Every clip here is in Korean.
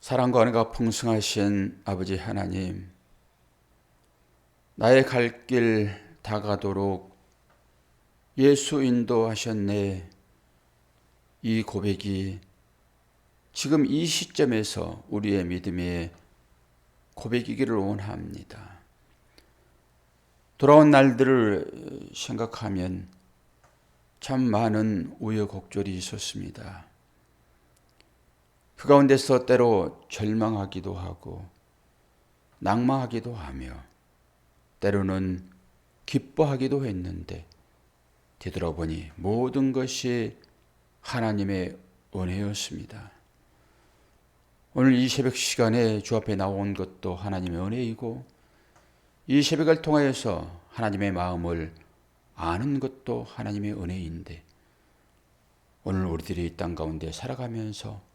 사랑과 은혜가 풍성하신 아버지 하나님, 나의 갈 길 다가도록 예수 인도하셨네. 이 고백이 지금 이 시점에서 우리의 믿음의 고백이기를 원합니다. 돌아온 날들을 생각하면 참 많은 우여곡절이 있었습니다. 그 가운데서 때로 절망하기도 하고 낭망하기도 하며 때로는 기뻐하기도 했는데 되돌아보니 모든 것이 하나님의 은혜였습니다. 오늘 이 새벽 시간에 주 앞에 나온 것도 하나님의 은혜이고 이 새벽을 통하여서 하나님의 마음을 아는 것도 하나님의 은혜인데 오늘 우리들이 이 땅 가운데 살아가면서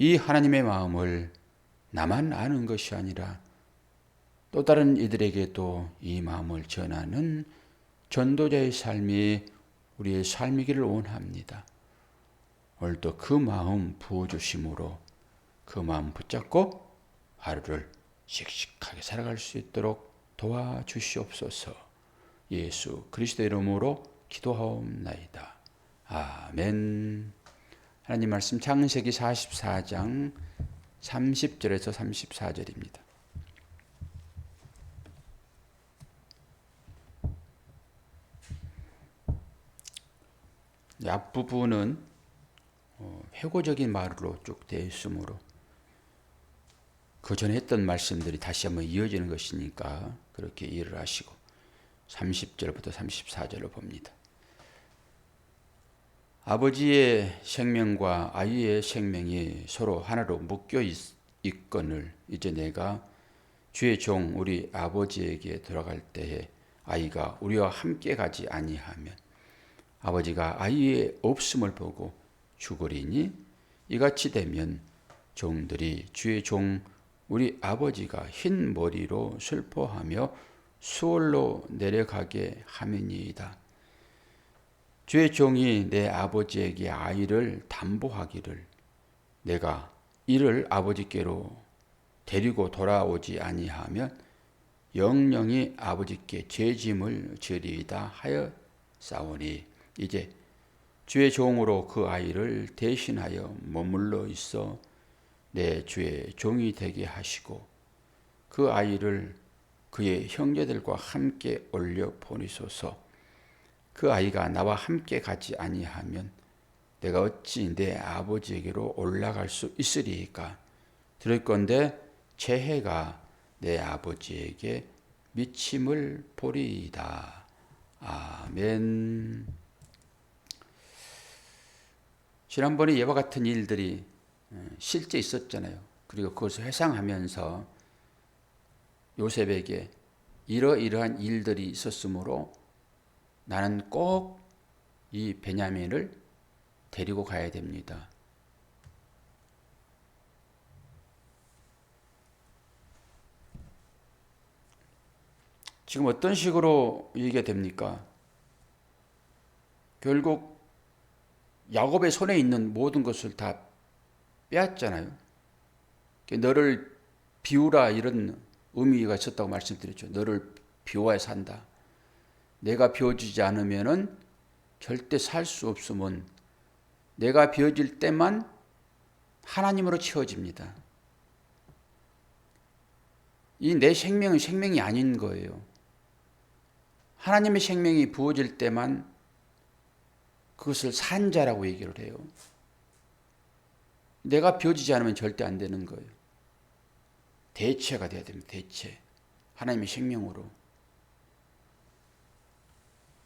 이 하나님의 마음을 나만 아는 것이 아니라 또 다른 이들에게도 이 마음을 전하는 전도자의 삶이 우리의 삶이기를 원합니다. 오늘도 그 마음 부어주심으로 그 마음 붙잡고 하루를 씩씩하게 살아갈 수 있도록 도와주시옵소서. 예수 그리스도의 이름으로 기도하옵나이다. 아멘. 하나님 말씀 창세기 44장 30절에서 34절입니다. 앞부분은 회고적인 말로 쭉 되어 있으므로 그 전에 했던 말씀들이 다시 한번 이어지는 것이니까 그렇게 이해를 하시고 30절부터 34절을 봅니다. 아버지의 생명과 아이의 생명이 서로 하나로 묶여 있거늘 이제 내가 주의 종 우리 아버지에게 돌아갈 때에 아이가 우리와 함께 가지 아니하면 아버지가 아이의 없음을 보고 죽으리니 이같이 되면 종들이 주의 종 우리 아버지가 흰 머리로 슬퍼하며 수월로 내려가게 함이니이다. 주의 종이 내 아버지에게 아이를 담보하기를 내가 이를 아버지께로 데리고 돌아오지 아니하면 영영이 아버지께 죄짐을 지리이다 하여 싸우니 이제 주의 종으로 그 아이를 대신하여 머물러 있어 내 주의 종이 되게 하시고 그 아이를 그의 형제들과 함께 올려 보내소서. 그 아이가 나와 함께 가지 아니하면 내가 어찌 내 아버지에게로 올라갈 수 있으리이까. 들을 건대 재해가 내 아버지에게 미침을 보리이다. 아멘. 지난번에 이와 같은 일들이 실제 있었잖아요. 그리고 그것을 회상하면서 요셉에게 이러이러한 일들이 있었으므로 나는 꼭 이 베냐민을 데리고 가야 됩니다. 지금 어떤 식으로 얘기가 됩니까? 결국 야곱의 손에 있는 모든 것을 다 빼앗잖아요. 너를 비우라 이런 의미가 있었다고 말씀드렸죠. 너를 비워야 산다. 내가 비워주지 않으면은 절대 살 수 없으면 내가 비워질 때만 하나님으로 채워집니다. 이 내 생명은 생명이 아닌 거예요. 하나님의 생명이 부어질 때만 그것을 산 자라고 얘기를 해요. 내가 비워지지 않으면 절대 안 되는 거예요. 대체가 돼야 됩니다. 대체. 하나님의 생명으로.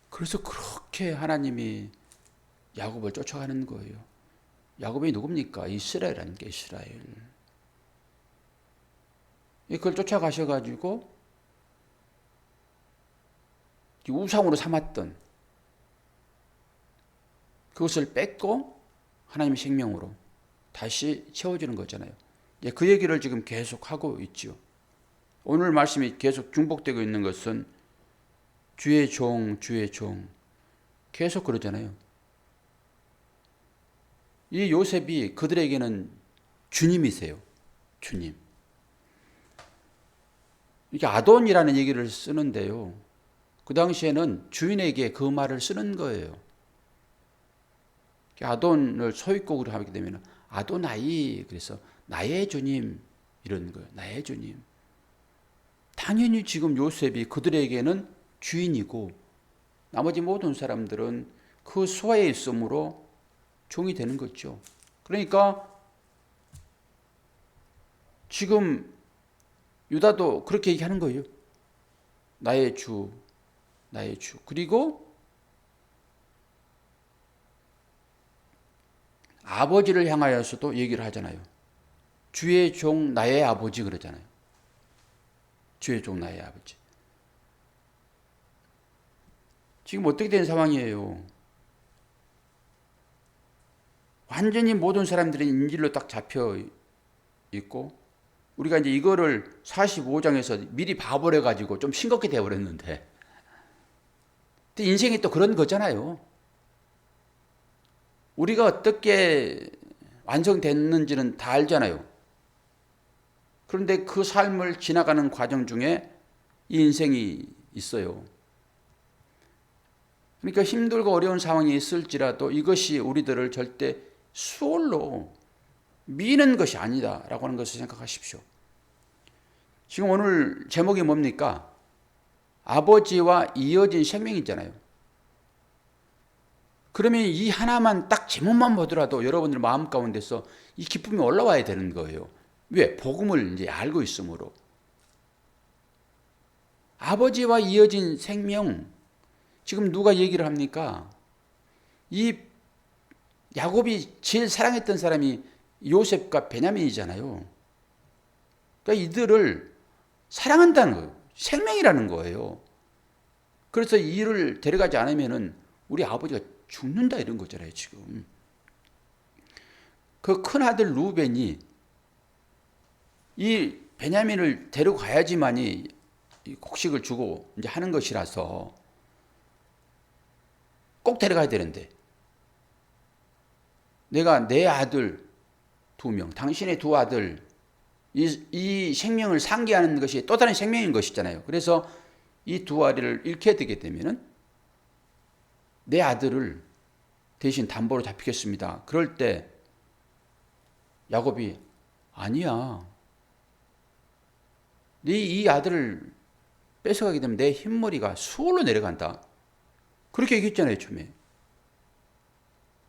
그래서 그렇게 하나님이 야곱을 쫓아가는 거예요. 야곱이 누굽니까? 이스라엘이라는 게 이스라엘. 그걸 쫓아가셔가지고 우상으로 삼았던 그것을 뺏고 하나님의 생명으로 다시 채워주는 거잖아요. 그 얘기를 지금 계속 하고 있죠. 오늘 말씀이 계속 중복되고 있는 것은 주의 종, 주의 종. 계속 그러잖아요. 이 요셉이 그들에게는 주님이세요. 주님. 이게 아돈이라는 얘기를 쓰는데요. 그 당시에는 주인에게 그 말을 쓰는 거예요. 아돈을 소유격으로 하게 되면 아도나이, 그래서 나의 주님 이런 거예요. 나의 주님. 당연히 지금 요셉이 그들에게는 주인이고 나머지 모든 사람들은 그 수하에 있으므로 종이 되는 거죠. 그러니까 지금 유다도 그렇게 얘기하는 거예요. 나의 주, 나의 주. 그리고 아버지를 향하여서도 얘기를 하잖아요. 주의 종 나의 아버지 그러잖아요. 주의 종 나의 아버지. 지금 어떻게 된 상황이에요? 완전히 모든 사람들이 인질로 딱 잡혀 있고 우리가 이제 이거를 45장에서 미리 봐버려 가지고 좀 싱겁게 되어버렸는데 인생이 또 그런 거잖아요. 우리가 어떻게 완성됐는지는 다 알잖아요. 그런데 그 삶을 지나가는 과정 중에 이 인생이 있어요. 그러니까 힘들고 어려운 상황이 있을지라도 이것이 우리들을 절대 수월로 미는 것이 아니다라고 하는 것을 생각하십시오. 지금 오늘 제목이 뭡니까? 아버지와 이어진 생명이잖아요. 그러면 이 하나만 딱 제목만 보더라도 여러분들 마음 가운데서 이 기쁨이 올라와야 되는 거예요. 왜? 복음을 이제 알고 있으므로. 아버지와 이어진 생명, 지금 누가 얘기를 합니까? 이 야곱이 제일 사랑했던 사람이 요셉과 베냐민이잖아요. 그러니까 이들을 사랑한다는 거예요. 생명이라는 거예요. 그래서 이를 데려가지 않으면은 우리 아버지가 죽는다 이런 거잖아요, 지금. 그 큰아들 루벤이 이 베냐민을 데려가야지만이 곡식을 주고 이제 하는 것이라서 꼭 데려가야 되는데 내가 내 아들 2명, 당신의 2아들 이 생명을 상기하는 것이 또 다른 생명인 것이잖아요. 그래서 이 2아이를 잃게 되게 되면은 내 아들을 대신 담보로 잡히겠습니다. 그럴 때 야곱이 아니야. 네 이 아들을 뺏어가게 되면 내 흰머리가 수월로 내려간다. 그렇게 얘기했잖아요, 처음에.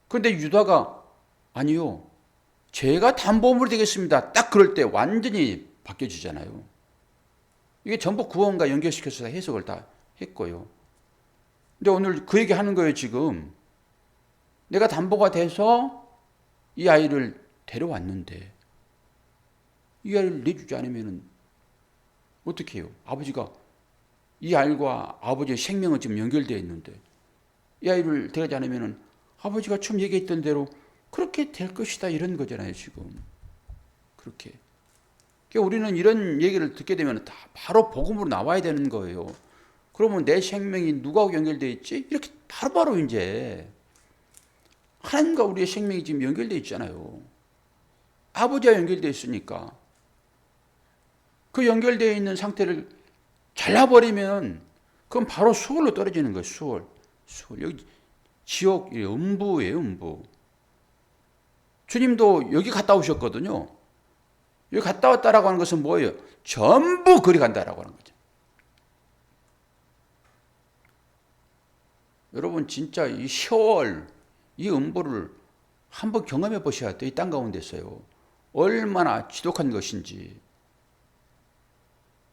그런데 유다가 아니요. 제가 담보물이 되겠습니다. 딱 그럴 때 완전히 바뀌어지잖아요. 이게 전부 구원과 연결시켜서 해석을 다 했고요. 근데 오늘 그 얘기 하는 거예요, 지금. 내가 담보가 돼서 이 아이를 데려왔는데 이 아이를 내주지 않으면 어떻게 해요? 아버지가 이 아이와 아버지의 생명은 지금 연결되어 있는데 이 아이를 데려가지 않으면 아버지가 처음 얘기했던 대로 그렇게 될 것이다 이런 거잖아요, 지금. 그렇게. 그러니까 우리는 이런 얘기를 듣게 되면 다 바로 복음으로 나와야 되는 거예요. 그러면 내 생명이 누구하고 연결되어 있지? 이렇게 바로바로 이제 하나님과 우리의 생명이 지금 연결되어 있잖아요. 아버지와 연결되어 있으니까 그 연결되어 있는 상태를 잘라버리면 그건 바로 수월로 떨어지는 거예요. 수월. 여기 지옥 음부예요, 음부. 주님도 여기 갔다 오셨거든요. 여기 갔다 왔다라고 하는 것은 뭐예요? 전부 그리 간다라고 하는 거죠. 여러분 진짜 이 시월, 이 음부를 한번 경험해 보셔야 돼요. 이 땅 가운데서요. 얼마나 지독한 것인지.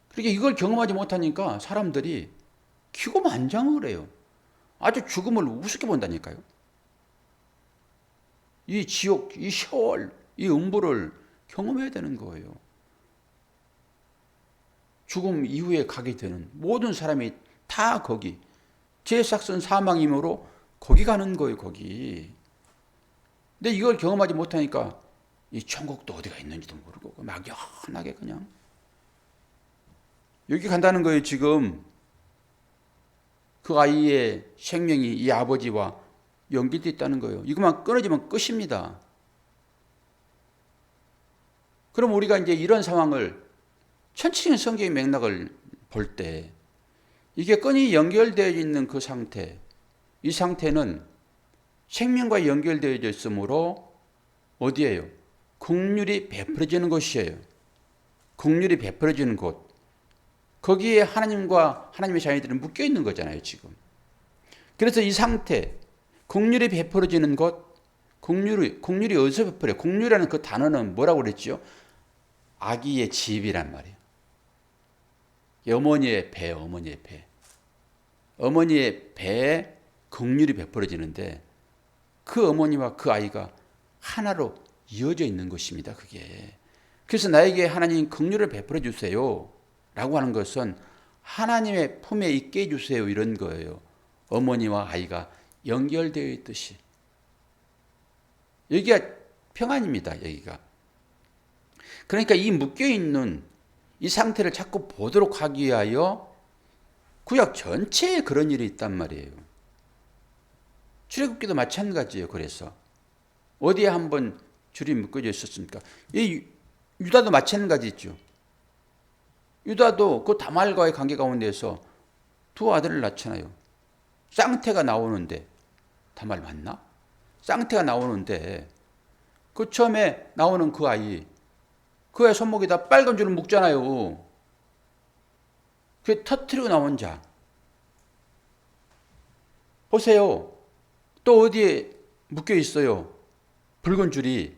그렇게 이걸 경험하지 못하니까 사람들이 기고만장을 해요. 아주 죽음을 우습게 본다니까요. 이 지옥, 이 시월, 이 음부를 경험해야 되는 거예요. 죽음 이후에 가게 되는 모든 사람이 다 거기. 죄삭선 사망이므로 거기 가는 거예요, 거기. 근데 이걸 경험하지 못하니까 이 천국도 어디가 있는지도 모르고 막연하게 그냥 여기 간다는 거예요, 지금. 그 아이의 생명이 이 아버지와 연결되어 있다는 거예요. 이것만 끊어지면 끝입니다. 그럼 우리가 이제 이런 상황을 전체적인 성경의 맥락을 볼 때 이게 끈이 연결되어 있는 그 상태, 이 상태는 생명과 연결되어 있으므로 어디예요? 긍휼이 베풀어지는 곳이에요. 긍휼이 베풀어지는 곳. 거기에 하나님과 하나님의 자녀들은 묶여 있는 거잖아요, 지금. 그래서 이 상태, 긍휼이 베풀어지는 곳, 긍휼이 어디서 베풀어요? 긍휼이라는 그 단어는 뭐라고 그랬죠? 아기의 집이란 말이에요. 어머니의 배, 어머니의 배. 어머니의 배에 긍휼이 베풀어지는데 그 어머니와 그 아이가 하나로 이어져 있는 것입니다. 그게. 그래서 나에게 하나님 긍휼을 베풀어 주세요 라고 하는 것은 하나님의 품에 있게 해주세요 이런 거예요. 어머니와 아이가 연결되어 있듯이. 여기가 평안입니다. 여기가. 그러니까 이 묶여있는 이 상태를 자꾸 보도록 하기 위하여 구약 전체에 그런 일이 있단 말이에요. 출애굽기도 마찬가지예요. 그래서 어디에 한번 줄이 묶어져 있었습니까? 이 유다도 마찬가지죠. 유다도 그 다말과의 관계 가운데서 두 아들을 낳잖아요. 쌍태가 나오는데 다말 맞나? 쌍태가 나오는데 그 처음에 나오는 그 아이 손목에다 빨간 줄을 묶잖아요. 그 터트리고 나온 자. 보세요. 또 어디에 묶여 있어요? 붉은 줄이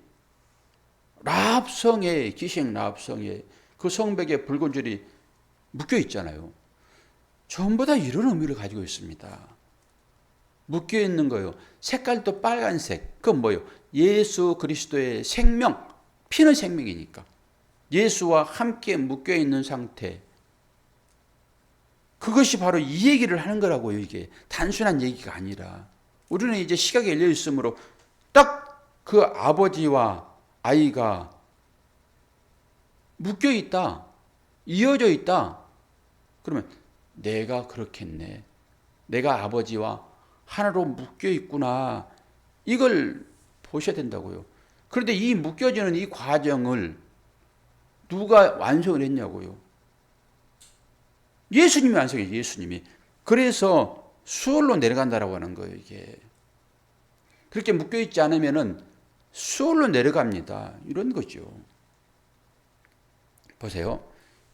라합성에 기생 라합성에 그 성벽에 붉은 줄이 묶여 있잖아요. 전부 다 이런 의미를 가지고 있습니다. 묶여 있는 거예요. 색깔도 빨간색. 그건 뭐예요? 예수 그리스도의 생명, 피는 생명이니까. 예수와 함께 묶여 있는 상태. 그것이 바로 이 얘기를 하는 거라고요. 이게 단순한 얘기가 아니라 우리는 이제 시각이 열려 있으므로 딱 그 아버지와 아이가 묶여 있다, 이어져 있다. 그러면 내가 그렇겠네. 내가 아버지와 하나로 묶여 있구나. 이걸 보셔야 된다고요. 그런데 이 묶여지는 이 과정을 누가 완성을 했냐고요. 예수님이 완성해요. 예수님이. 그래서 수월로 내려간다라고 하는 거예요. 이게. 그렇게 묶여있지 않으면은 수월로 내려갑니다. 이런 거죠. 보세요.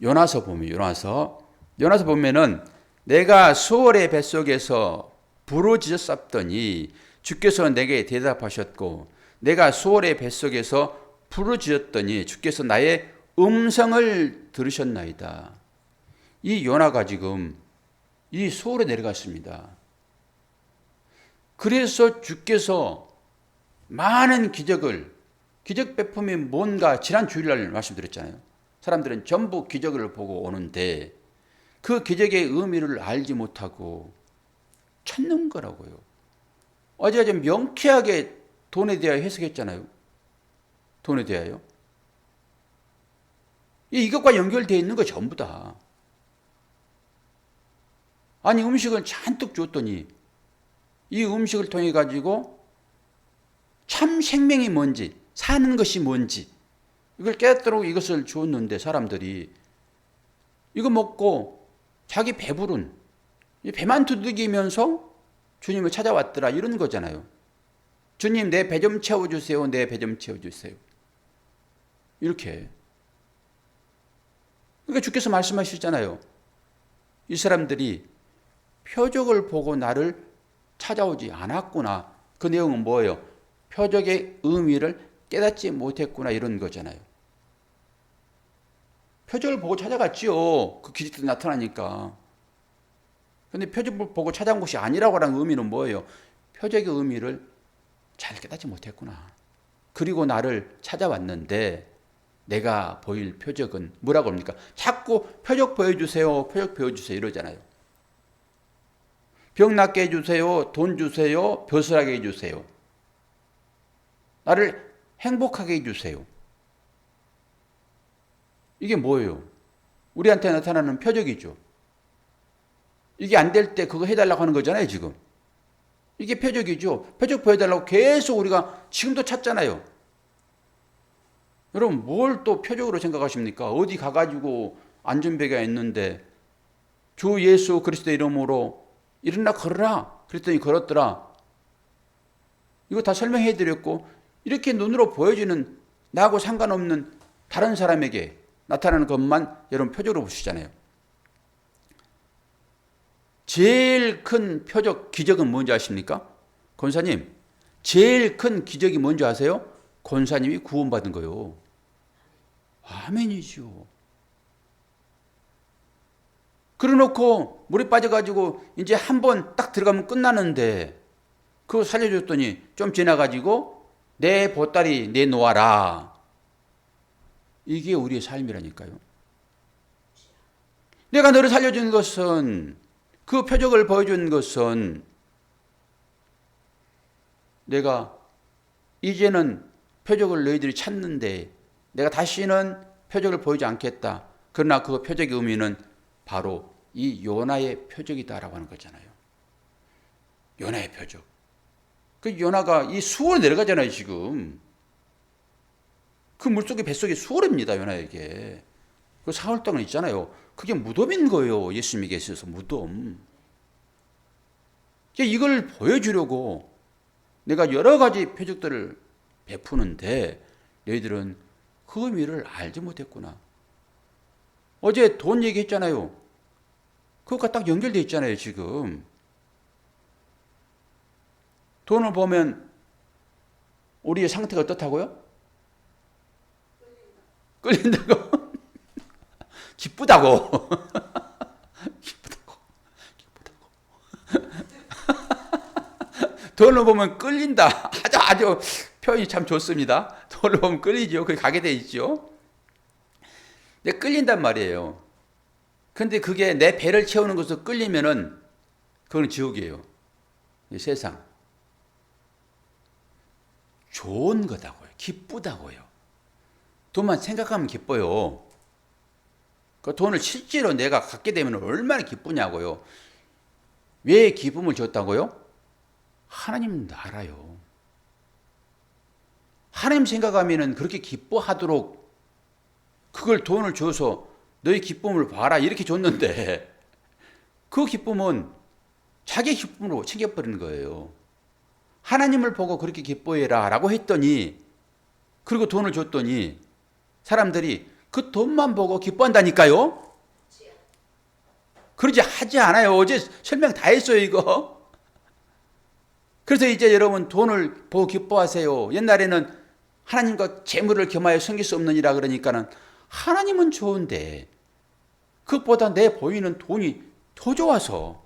요나서 보면 요나서 보면은 내가 수월의 뱃속에서 부르짖었었더니 주께서 내게 대답하셨고 내가 수월의 뱃속에서 부르짖었더니 주께서 나의 음성을 들으셨나이다. 이 요나가 지금 이 수월에 내려갔습니다. 그래서 주께서 많은 기적 베품이 뭔가 지난 주일날 말씀드렸잖아요. 사람들은 전부 기적을 보고 오는데 그 기적의 의미를 알지 못하고 찾는 거라고요. 어제 좀 명쾌하게 돈에 대하여 해석했잖아요. 돈에 대하여. 이것과 연결되어 있는 거 전부 다. 아니 음식을 잔뜩 줬더니 이 음식을 통해 가지고 참 생명이 뭔지 사는 것이 뭔지 이걸 깨닫도록 이것을 주었는데 사람들이 이거 먹고 자기 배부른 배만 두들기면서 주님을 찾아왔더라 이런 거잖아요. 주님 내 배 좀 채워주세요. 내 배 좀 채워주세요. 이렇게. 그러니까 주께서 말씀하시잖아요. 이 사람들이 표적을 보고 나를 찾아오지 않았구나. 그 내용은 뭐예요? 표적의 의미를 깨닫지 못했구나 이런 거잖아요. 표적을 보고 찾아갔지요. 그 기적도 나타나니까. 그런데 표적을 보고 찾아온 것이 아니라고 하는 의미는 뭐예요? 표적의 의미를 잘 깨닫지 못했구나. 그리고 나를 찾아왔는데 내가 보일 표적은 뭐라고 합니까? 자꾸 표적 보여주세요. 표적 보여주세요. 이러잖아요. 병 낫게 해주세요. 돈 주세요. 벼슬하게 해주세요. 나를 행복하게 해주세요. 이게 뭐예요? 우리한테 나타나는 표적이죠. 이게 안 될 때 그거 해달라고 하는 거잖아요, 지금. 이게 표적이죠. 표적 보여달라고 계속 우리가 지금도 찾잖아요. 여러분 뭘 또 표적으로 생각하십니까? 어디 가가지고 안전벨가 있는데 주 예수 그리스도 이름으로 일어나 걸어라 그랬더니 걸었더라. 이거 다 설명해 드렸고, 이렇게 눈으로 보여지는 나하고 상관없는 다른 사람에게 나타나는 것만 여러분 표적으로 보시잖아요. 제일 큰 표적 기적은 뭔지 아십니까? 권사님, 제일 큰 기적이 뭔지 아세요? 권사님이 구원받은 거요. 아멘이죠. 그래놓고 물에 빠져가지고 이제 한 번 딱 들어가면 끝나는데 그거 살려줬더니 좀 지나가지고 내 보따리 내놓아라. 이게 우리의 삶이라니까요. 내가 너를 살려준 것은, 그 표적을 보여준 것은 내가 이제는 표적을 너희들이 찾는데 내가 다시는 표적을 보이지 않겠다. 그러나 그 표적의 의미는 바로 이 요나의 표적이다라고 하는 거잖아요. 요나의 표적. 그 요나가 이 수월에 내려가잖아요, 지금. 그 물속에 뱃속에 수월입니다, 요나에게. 그 사흘 동안 있잖아요. 그게 무덤인 거예요, 예수님에게 있어서 무덤. 이걸 보여주려고 내가 여러 가지 표적들을 베푸는데 너희들은 그 의미를 알지 못했구나. 어제 돈 얘기했잖아요. 그것과 딱 연결되어 있잖아요, 지금. 돈을 보면 우리의 상태가 어떻다고요? 끌린다고? 기쁘다고. 기쁘다고. 돈을 보면 끌린다. 아주 표현이 참 좋습니다. 돈을 보면 끌리죠. 거기 가게 돼 있죠. 근데 끌린단 말이에요. 근데 그게 내 배를 채우는 것으로 끌리면은 그건 지옥이에요. 이 세상. 좋은 거다고요. 기쁘다고요. 돈만 생각하면 기뻐요. 그 돈을 실제로 내가 갖게 되면 얼마나 기쁘냐고요. 왜 기쁨을 줬다고요? 하나님 알아요. 하나님 생각하면 그렇게 기뻐하도록 그걸 돈을 줘서 너희 기쁨을 봐라 이렇게 줬는데 그 기쁨은 자기 기쁨으로 챙겨버리는 거예요. 하나님을 보고 그렇게 기뻐해라 라고 했더니, 그리고 돈을 줬더니 사람들이 그 돈만 보고 기뻐한다니까요. 그러지 하지 않아요. 어제 설명 다 했어요, 이거. 그래서 이제 여러분 돈을 보고 기뻐하세요. 옛날에는 하나님과 재물을 겸하여 섬길 수 없느니라 그러니까는 하나님은 좋은데 그것보다 내 보이는 돈이 더 좋아서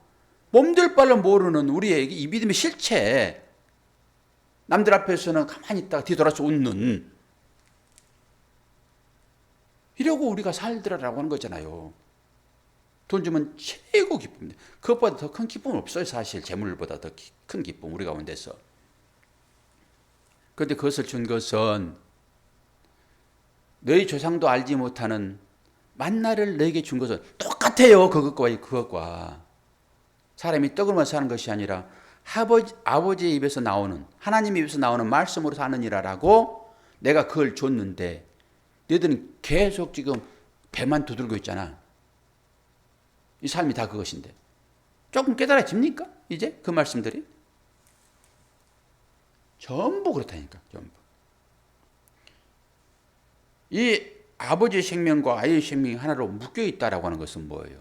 몸둘 바를 모르는 우리의 이 믿음의 실체, 남들 앞에서는 가만히 있다가 뒤돌아서 웃는, 이러고 우리가 살더라라고 하는 거잖아요. 돈 주면 최고 기쁨입니다. 그것보다 더 큰 기쁨은 없어요, 사실. 재물보다 더 큰 기쁨, 우리 가운데서. 그런데 그것을 준 것은 너희 조상도 알지 못하는 만나를 너에게 준 것은 똑같아요. 그것과. 사람이 떡으로만 사는 것이 아니라 아버지의 입에서 나오는, 하나님의 입에서 나오는 말씀으로 사느니라라고 내가 그걸 줬는데 너희들은 계속 지금 배만 두들고 있잖아. 이 삶이 다 그것인데. 조금 깨달아집니까? 이제 그 말씀들이? 전부 그렇다니까. 전부. 이 아버지의 생명과 아이의 생명이 하나로 묶여 있다라고 하는 것은 뭐예요?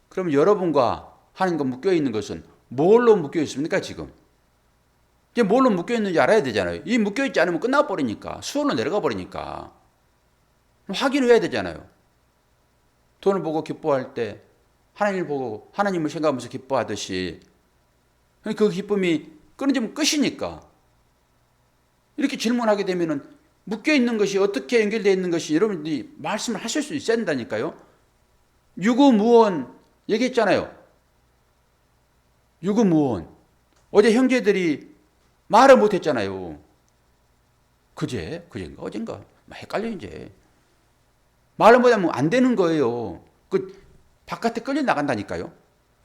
그럼 여러분과 하나님과 묶여 있는 것은 뭘로 묶여 있습니까, 지금? 이제 뭘로 묶여 있는지 알아야 되잖아요. 이 묶여 있지 않으면 끝나버리니까. 수월로 내려가 버리니까. 확인을 해야 되잖아요. 돈을 보고 기뻐할 때 하나님을 보고 하나님을 생각하면서 기뻐하듯이 그 기쁨이 끊어지면 끝이니까. 이렇게 질문하게 되면은 묶여 있는 것이 어떻게 연결되어 있는 것이 여러분들이 말씀을 하실 수 있어야 된다니까요. 유구무원 얘기했잖아요. 유구무원. 어제 형제들이 말을 못했잖아요. 그제인가 어젠가 헷갈려 이제. 말을 못하면 안 되는 거예요. 그 바깥에 끌려 나간다니까요.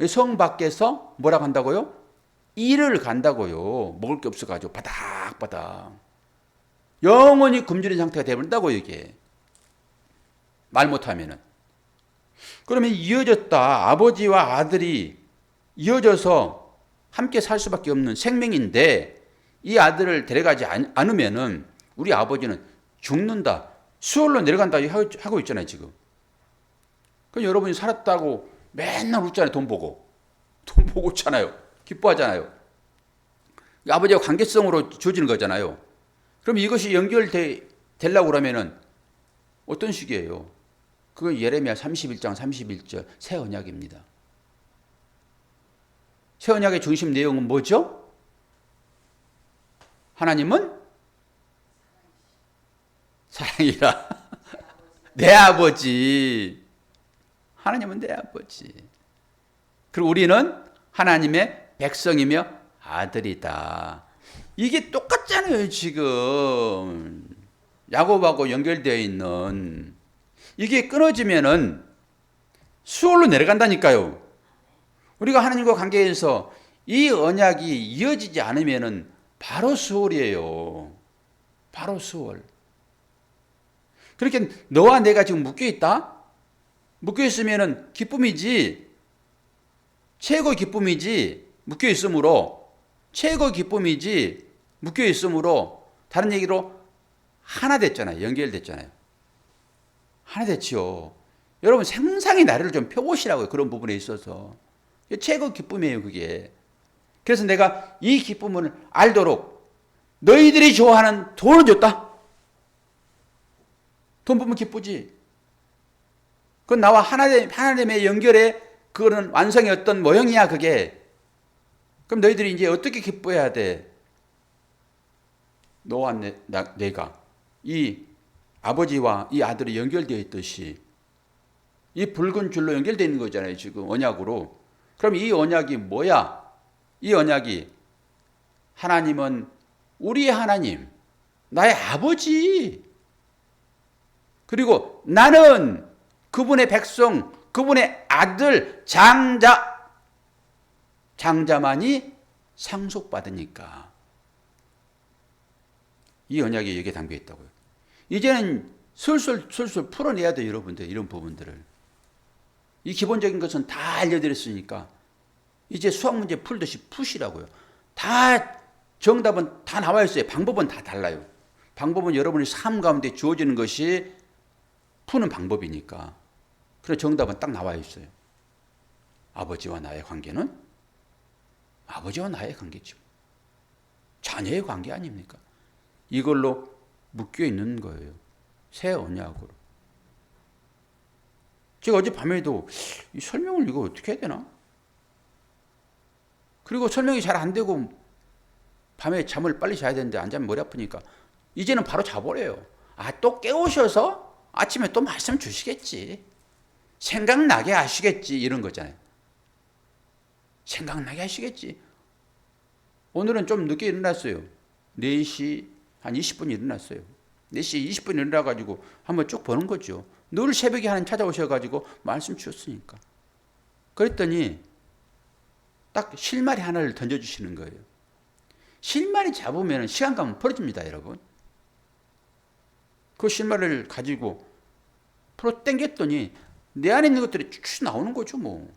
성 밖에서 뭐라고 한다고요? 일을 간다고요. 먹을 게 없어가지고 바닥바닥. 영원히 굶주린 상태가 되버린다고 이게. 말 못하면은. 그러면 이어졌다. 아버지와 아들이 이어져서 함께 살 수밖에 없는 생명인데 이 아들을 데려가지 않으면은 우리 아버지는 죽는다. 수월로 내려간다 하고 있잖아요, 지금. 그럼 여러분이 살았다고 맨날 웃잖아요, 돈 보고. 돈 보고 웃잖아요. 기뻐하잖아요. 아버지와 관계성으로 주어지는 거잖아요. 그럼 이것이 연결되려고 그러면은 어떤 식이에요? 그건 예레미야 31장 31절 새 언약입니다. 새 언약의 중심 내용은 뭐죠? 하나님은 사랑이라. 내 아버지. 하나님은 내 아버지. 그리고 우리는 하나님의 백성이며 아들이다. 이게 똑같잖아요, 지금. 야곱하고 연결되어 있는. 이게 끊어지면은 수월로 내려간다니까요. 우리가 하나님과 관계에서 이 언약이 이어지지 않으면은 바로 수월이에요. 바로 수월. 그렇게 너와 내가 지금 묶여 있다? 묶여 있으면은 기쁨이지. 최고의 기쁨이지. 묶여 있으므로 최고의 기쁨이지. 묶여 있으므로 다른 얘기로 하나 됐잖아요. 연결됐잖아요. 하나 됐지요. 여러분 생상의 나래를 좀 펴보시라고요. 그런 부분에 있어서. 최고 기쁨이에요, 그게. 그래서 내가 이 기쁨을 알도록 너희들이 좋아하는 돈을 줬다. 돈 보면 기쁘지. 그건 나와 하나님의 연결의 그거는 완성의 어떤 모형이야, 그게. 그럼 너희들이 이제 어떻게 기뻐해야 돼? 너와 내가 이 아버지와 이 아들이 연결되어 있듯이 이 붉은 줄로 연결되어 있는 거잖아요, 지금 언약으로. 그럼 이 언약이 뭐야? 이 언약이 하나님은 우리의 하나님, 나의 아버지. 그리고 나는 그분의 백성, 그분의 아들, 장자만이 상속받으니까. 이 언약이 여기에 담겨 있다고요. 이제는 술술 풀어내야 돼요, 여러분들. 이런 부분들을. 이 기본적인 것은 다 알려드렸으니까 이제 수학 문제 풀듯이 푸시라고요. 다 정답은 다 나와 있어요. 방법은 다 달라요. 방법은 여러분의 삶 가운데 주어지는 것이 푸는 방법이니까. 그래서 정답은 딱 나와 있어요. 아버지와 나의 관계는 아버지와 나의 관계죠. 자녀의 관계 아닙니까? 이걸로 묶여 있는 거예요. 새 언약으로. 제가 어젯밤에도 이 설명을 이거 어떻게 해야 되나? 그리고 설명이 잘 안 되고 밤에 잠을 빨리 자야 되는데 안 자면 머리 아프니까 이제는 바로 자버려요. 아, 또 깨우셔서 아침에 또 말씀 주시겠지. 생각나게 하시겠지. 이런 거잖아요. 생각나게 하시겠지. 오늘은 좀 늦게 일어났어요. 4시 한 20분 일어났어요. 4시 20분 일어나가지고 한번 쭉 보는 거죠. 늘 새벽에 하나님 찾아오셔가지고 말씀 주셨으니까. 그랬더니 딱 실마리 하나를 던져주시는 거예요. 실마리 잡으면 시간 가면 풀어집니다, 여러분. 그 실마리를 가지고 풀어 당겼더니 내 안에 있는 것들이 쭉 나오는 거죠, 뭐.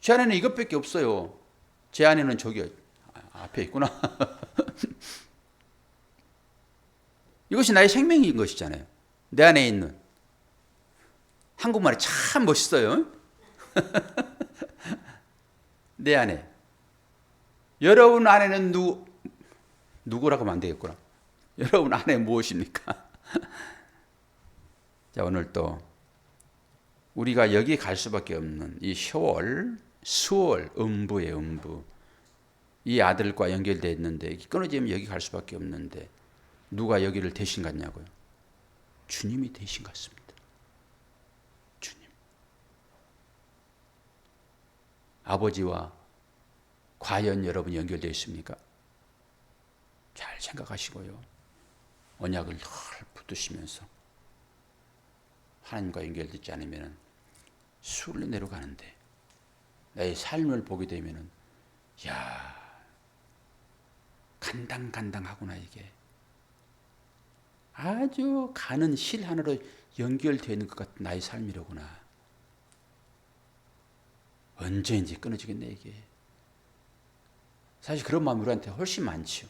제 안에는 이것밖에 없어요. 제 안에는 저기 앞에 있구나. 이것이 나의 생명인 것이잖아요. 내 안에 있는. 한국말이 참 멋있어요. 내 안에. 여러분 안에는 누구라고 하면 안 되겠구나. 여러분 안에 무엇입니까? 자, 오늘 또 우리가 여기 갈 수밖에 없는 이 효월, 수월, 음부의 음부. 이 아들과 연결되어 있는데 끊어지면 여기 갈 수밖에 없는데 누가 여기를 대신 갔냐고요? 주님이 대신 갔습니다. 주님. 아버지와 과연 여러분 연결되어 있습니까? 잘 생각하시고요. 언약을 늘 붙드시면서 하나님과 연결되지 않으면 수월로 내려가는데 나의 삶을 보게 되면 야, 간당간당하구나 이게. 아주 가는 실 하나로 연결되어 있는 것 같은 나의 삶이로구나. 언제 이제 끊어지겠네 이게. 사실 그런 마음이 우리한테 훨씬 많지요.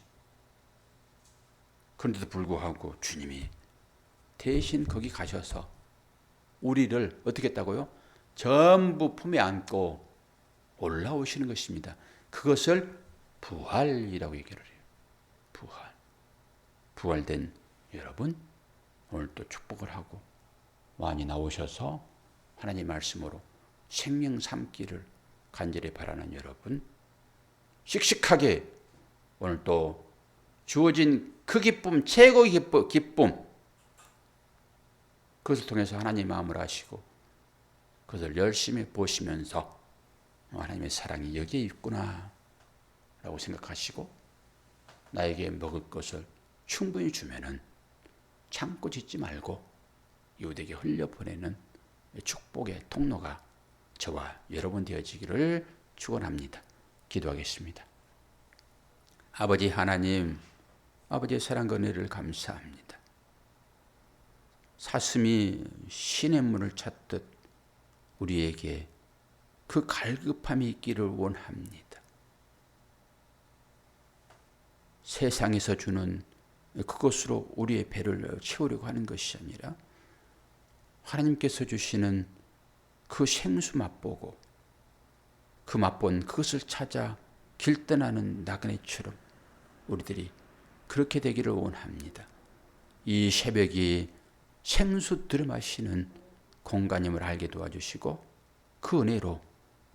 그런데도 불구하고 주님이 대신 거기 가셔서 우리를 어떻게 했다고요? 전부 품에 안고 올라오시는 것입니다. 그것을 부활이라고 얘기를 해요. 부활. 부활된 여러분, 오늘 또 축복을 하고 많이 나오셔서 하나님 말씀으로 생명 삼기를 간절히 바라는 여러분, 씩씩하게 오늘 또 주어진 그 기쁨, 최고의 기쁨, 그것을 통해서 하나님 마음을 아시고 그것을 열심히 보시면서 하나님의 사랑이 여기에 있구나 라고 생각하시고 나에게 먹을 것을 충분히 주면은 참고 짓지 말고 이웃에게 흘려보내는 축복의 통로가 저와 여러분 되어지기를 축원합니다. 기도하겠습니다. 아버지 하나님, 아버지의 사랑과 은혜를 감사합니다. 사슴이 신의 문을 찾듯 우리에게 그 갈급함이 있기를 원합니다. 세상에서 주는 그것으로 우리의 배를 채우려고 하는 것이 아니라 하나님께서 주시는 그 생수 맛보고 그 맛본 그것을 찾아 길 떠나는 나그네처럼 우리들이 그렇게 되기를 원합니다. 이 새벽이 생수 들이마시는 공간임을 알게 도와주시고 그 은혜로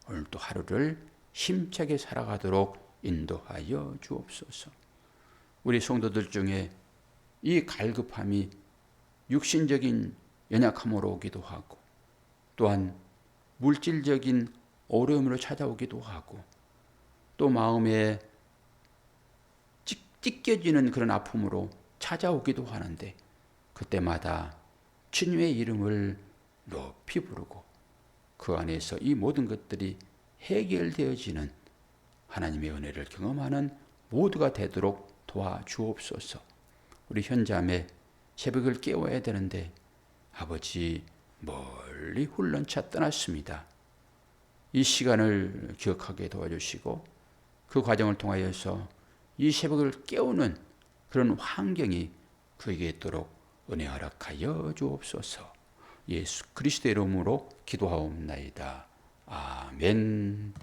오늘 또 하루를 힘차게 살아가도록 인도하여 주옵소서. 우리 성도들 중에 이 갈급함이 육신적인 연약함으로 오기도 하고 또한 물질적인 어려움으로 찾아오기도 하고 또 마음에 찢겨지는 그런 아픔으로 찾아오기도 하는데 그때마다 주님의 이름을 높이 부르고 그 안에서 이 모든 것들이 해결되어지는 하나님의 은혜를 경험하는 모두가 되도록 도와주옵소서. 우리 현자매 새벽을 깨워야 되는데 아버지 멀리 훈련차 떠났습니다. 이 시간을 기억하게 도와주시고 그 과정을 통하여서 이 새벽을 깨우는 그런 환경이 그에게 있도록 은혜 허락하여 주옵소서. 예수 그리스도의 이름으로 기도하옵나이다. 아멘.